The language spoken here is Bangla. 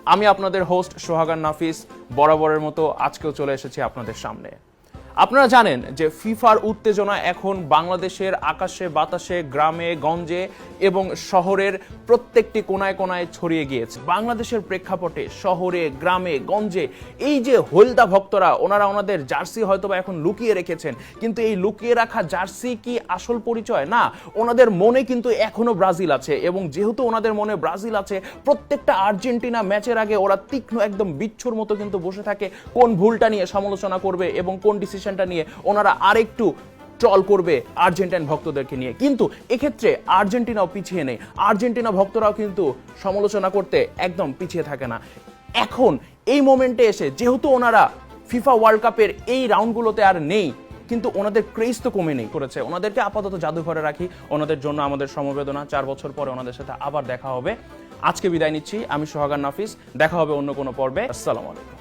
আমি আপনাদের হোস্ট সোহাগান নাফিস বরাবরের মতো আজকেও চলে এসেছি আপনাদের সামনে। আপনারা জানেন যে ফিফার উত্তেজনা এখন বাংলাদেশের আকাশে বাতাসে গ্রামে গঞ্জে এবং শহরের প্রত্যেকটি কোনায় কোনায় ছড়িয়ে গিয়েছে। বাংলাদেশের প্রেক্ষাপটে শহরে গ্রামে গঞ্জে এই যে হলদা ভক্তরা ওনারা ওনাদের জার্সি হয়তোবা এখন লুকিয়ে রেখেছেন, কিন্তু এই লুকিয়ে রাখা জার্সি কি আসল পরিচয়? না, ওনাদের মনে কিন্তু এখনো ব্রাজিল আছে এবং যেহেতু ওনাদের মনে ব্রাজিল আছে, প্রত্যেকটা আর্জেন্টিনা ম্যাচের আগে ওরা তীক্ষ্ণ একদম বিচ্ছুর মতো কিন্তু বসে থাকে কোন ভুলটা নিয়ে সমালোচনা করবে এবং কোন ডিসিশনটা নিয়ে ওনারা আরেকটু ট্রল করবে আর্জেন্টাইন ভক্তদেরকে নিয়ে। কিন্তু এক্ষেত্রে আর্জেন্টিনাও পিছিয়ে নেই, আর্জেন্টিনা ভক্তরাও কিন্তু সমালোচনা করতে একদম পিছিয়ে থাকে না। এখন এই মোমেন্টে এসে যেহেতু ওনারা ফিফা ওয়ার্ল্ড কাপের এই রাউন্ডগুলোতে আর নেই, কিন্তু ওনাদের ক্রেজ তো কমে নেই করেছে। ওনাদেরকে আপাতত জাদুঘরে রাখি, ওনাদের জন্য আমাদের সমবেদনা। 4 বছর পরে ওনাদের সাথে আবার দেখা হবে। আজকে বিদায় নিচ্ছি, আমি সোহাগান নাফিস। দেখা হবে অন্য কোনো পর্বে। আসসালামু আলাইকুম।